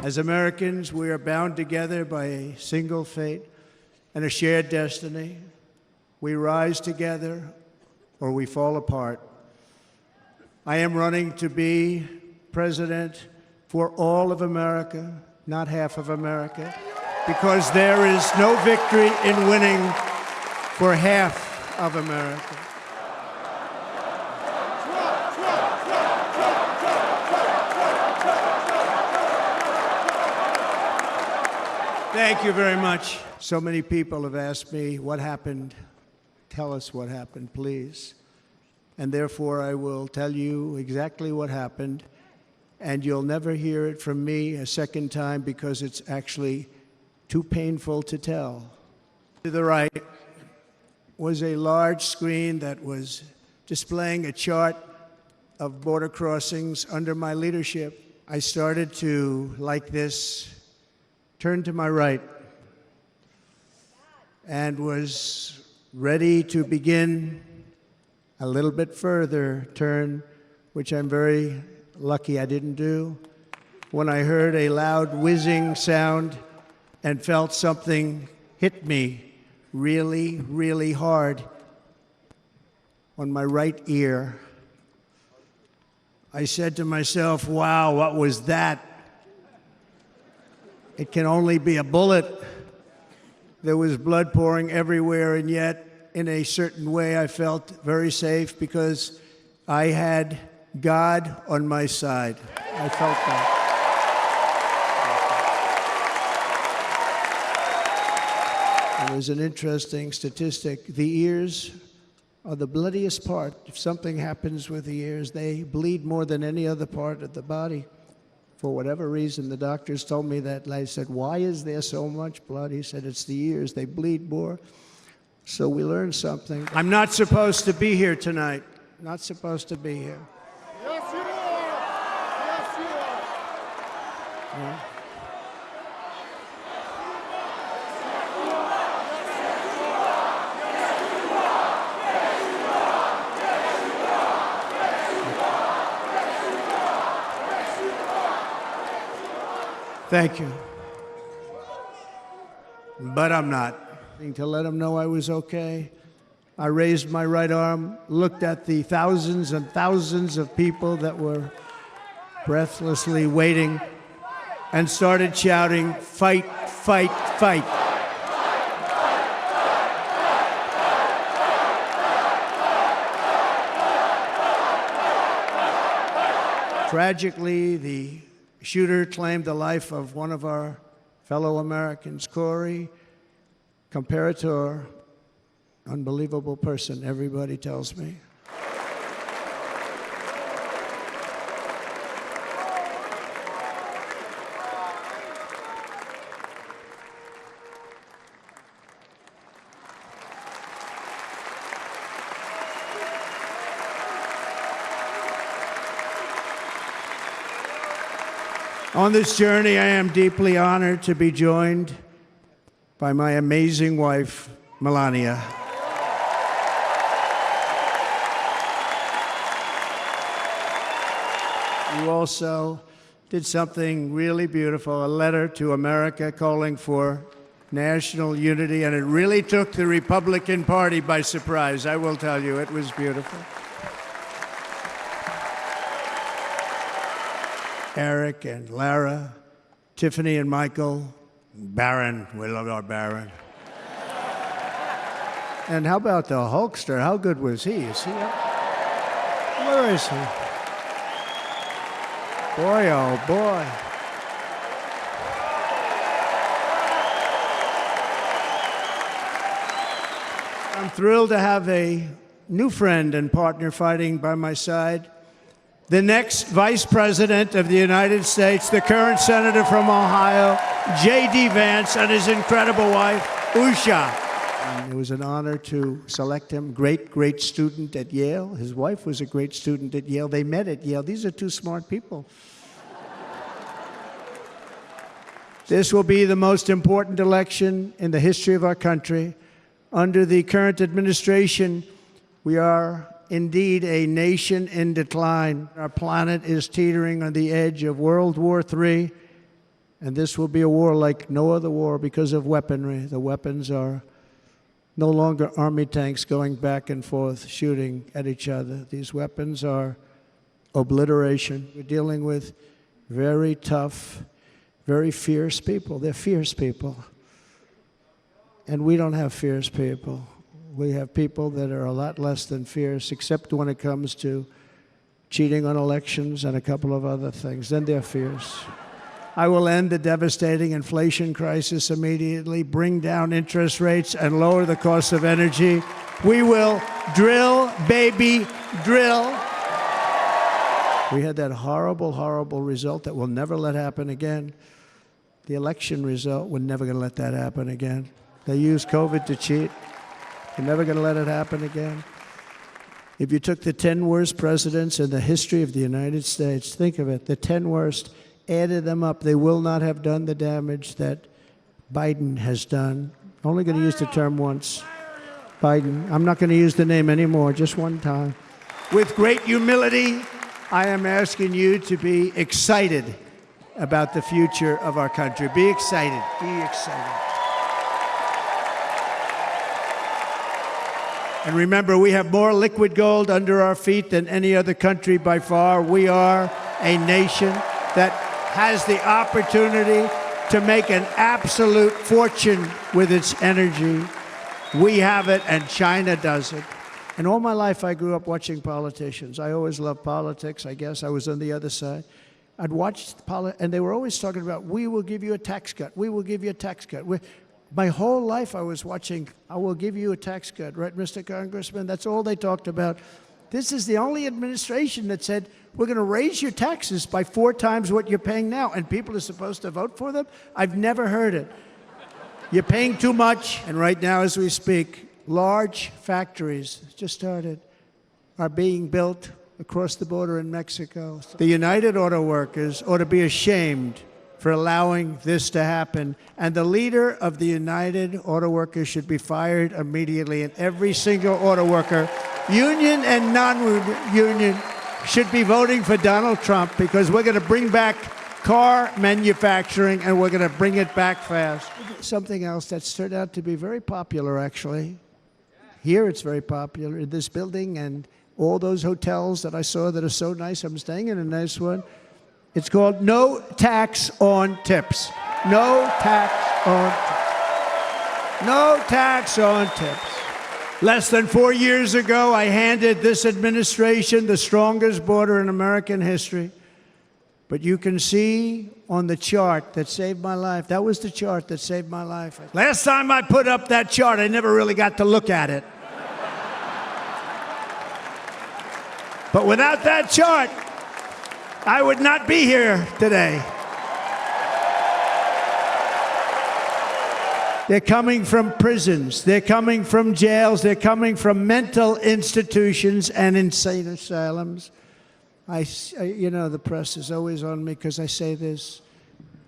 As Americans, we are bound together by a single fate and a shared destiny. We rise together or we fall apart. I am running to be president for all of America, not half of America, because there is no victory in winning for half of America. Thank you very much. So many people have asked me, what happened? Tell us what happened, please. And therefore, I will tell you exactly what happened, and you'll never hear it from me a second time because it's actually too painful to tell. To the right was a large screen that was displaying a chart of border crossings under my leadership. I started to, like this, turn to my right and was ready to begin a little bit further turn, which I'm very lucky I didn't do, when I heard a loud whizzing sound and felt something hit me really, really hard on my right ear. I said to myself, wow, what was that? It can only be a bullet. There was blood pouring everywhere, and yet, in a certain way, I felt very safe because I had God on my side. I felt that. And there's an interesting statistic. The ears are the bloodiest part. If something happens with the ears, they bleed more than any other part of the body. For whatever reason, the doctors told me that. I said, why is there so much blood? He said, it's the ears. They bleed more. So we learned something. I'm not supposed to be here tonight. Not supposed to be here. Yes, you are. Yes, you are. Yeah. Thank you. But I'm not. To let them know I was okay, I raised my right arm, looked at the thousands and thousands of people that were breathlessly waiting, and started shouting, fight, fight, fight. Tragically, the shooter claimed the life of one of our fellow Americans, Corey Comperatore. Unbelievable person, everybody tells me. On this journey, I am deeply honored to be joined by my amazing wife, Melania. You also did something really beautiful, a letter to America calling for national unity, and it really took the Republican Party by surprise. I will tell you, it was beautiful. Eric and Lara, Tiffany and Michael, Barron, we love our Barron. And how about the Hulkster? How good was he? Is he up? Where is he? Boy, oh boy. I'm thrilled to have a new friend and partner fighting by my side. The next Vice President of the United States, the current Senator from Ohio, J.D. Vance, and his incredible wife, Usha. And it was an honor to select him. Great, great student at Yale. His wife was a great student at Yale. They met at Yale. These are two smart people. This will be the most important election in the history of our country. Under the current administration, we are indeed a nation in decline. Our planet is teetering on the edge of World War III, And this will be a war like no other war because of weaponry. The weapons are no longer army tanks going back and forth shooting at each other. These weapons are obliteration. We're dealing with very tough, very fierce people. They're fierce people. And we don't have fierce people. We have people that are a lot less than fierce, except when it comes to cheating on elections and a couple of other things. Then they're fierce. I will end the devastating inflation crisis immediately, bring down interest rates, and lower the cost of energy. We will drill, baby, drill. We had that horrible, horrible result that we'll never let happen again. The election result, we're never going to let that happen again. They used COVID to cheat. We're never going to let it happen again. If you took the 10 worst presidents in the history of the United States, think of it, the 10 worst, added them up, they will not have done the damage that Biden has done. I'm only going to use the term once. Biden. I'm not going to use the name anymore, just one time. With great humility, I am asking you to be excited about the future of our country. Be excited. Be excited. And remember, we have more liquid gold under our feet than any other country by far. We are a nation that has the opportunity to make an absolute fortune with its energy. We have it, and China doesn't. And all my life, I grew up watching politicians. I always loved politics. I guess I was on the other side. I'd watch and they were always talking about, we will give you a tax cut. We will give you a tax cut. My whole life, I was watching, I will give you a tax cut, right, Mr. Congressman? That's all they talked about. This is the only administration that said, we're going to raise your taxes by 4 times what you're paying now, and people are supposed to vote for them? I've never heard it. You're paying too much, and right now, as we speak, large factories, just started, are being built across the border in Mexico. The United Auto Workers ought to be ashamed for allowing this to happen. And the leader of the United Auto Workers should be fired immediately. And every single auto worker, union and non-union, should be voting for Donald Trump, because we're going to bring back car manufacturing, and we're going to bring it back fast. Something else that's turned out to be very popular, actually. Here it's very popular, in this building and all those hotels that I saw that are so nice. I'm staying in a nice one. It's called no tax on tips. No tax on tips. No tax on tips. Less than 4 years ago, I handed this administration the strongest border in American history. But you can see on the chart that saved my life, that was the chart that saved my life. Last time I put up that chart, I never really got to look at it. But without that chart, I would not be here today. They're coming from prisons. They're coming from jails. They're coming from mental institutions and insane asylums. You know, the press is always on me because I say this.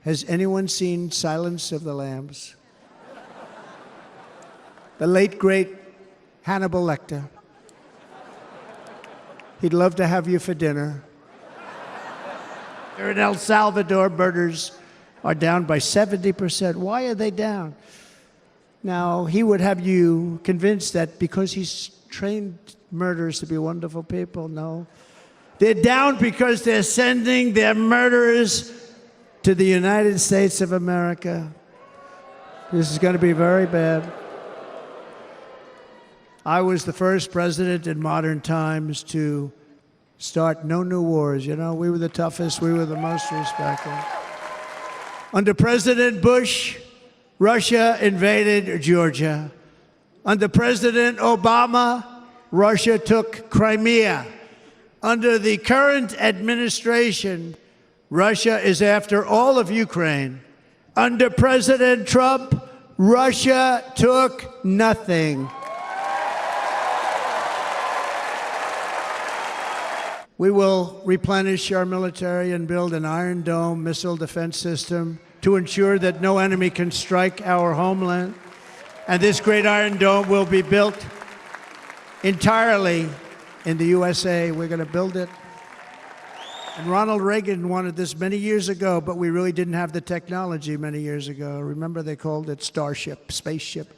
Has anyone seen Silence of the Lambs? The late, great Hannibal Lecter. He'd love to have you for dinner. In El Salvador, murders are down by 70%. Why are they down? Now, he would have you convinced that because he's trained murderers to be wonderful people. No. They're down because they're sending their murderers to the United States of America. This is going to be very bad. I was the first president in modern times to start no new wars. You know, we were the toughest. We were the most respected. Under President Bush, Russia invaded Georgia. Under President Obama, Russia took Crimea. Under the current administration, Russia is after all of Ukraine. Under President Trump, Russia took nothing. We will replenish our military and build an Iron Dome missile defense system to ensure that no enemy can strike our homeland. And this great Iron Dome will be built entirely in the USA. We're going to build it. And Ronald Reagan wanted this many years ago, but we really didn't have the technology many years ago. Remember, they called it Starship, spaceship,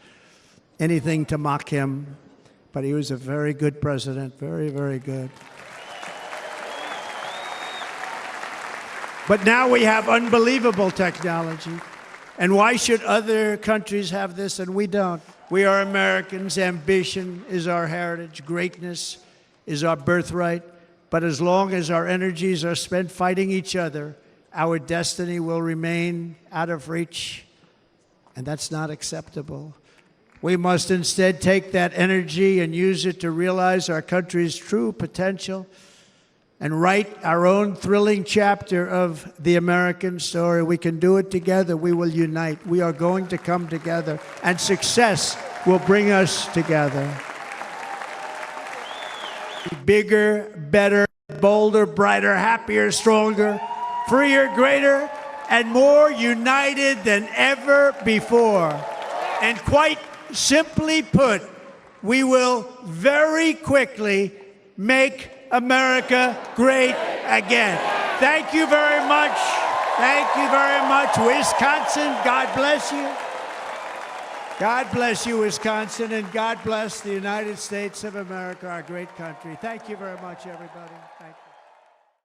anything to mock him. But he was a very good president, very, very good. But now we have unbelievable technology. And why should other countries have this and we don't? We are Americans. Ambition is our heritage. Greatness is our birthright. But as long as our energies are spent fighting each other, our destiny will remain out of reach. And that's not acceptable. We must instead take that energy and use it to realize our country's true potential and write our own thrilling chapter of the American story. We can do it together. We will unite. We are going to come together, and success will bring us together. Bigger, better, bolder, brighter, happier, stronger, freer, greater, and more united than ever before. And quite simply put, we will very quickly make America great again. Thank you very much. Thank you very much, Wisconsin. God bless you. God bless you, Wisconsin, and God bless the United States of America, our great country. Thank you very much, everybody. Thank you.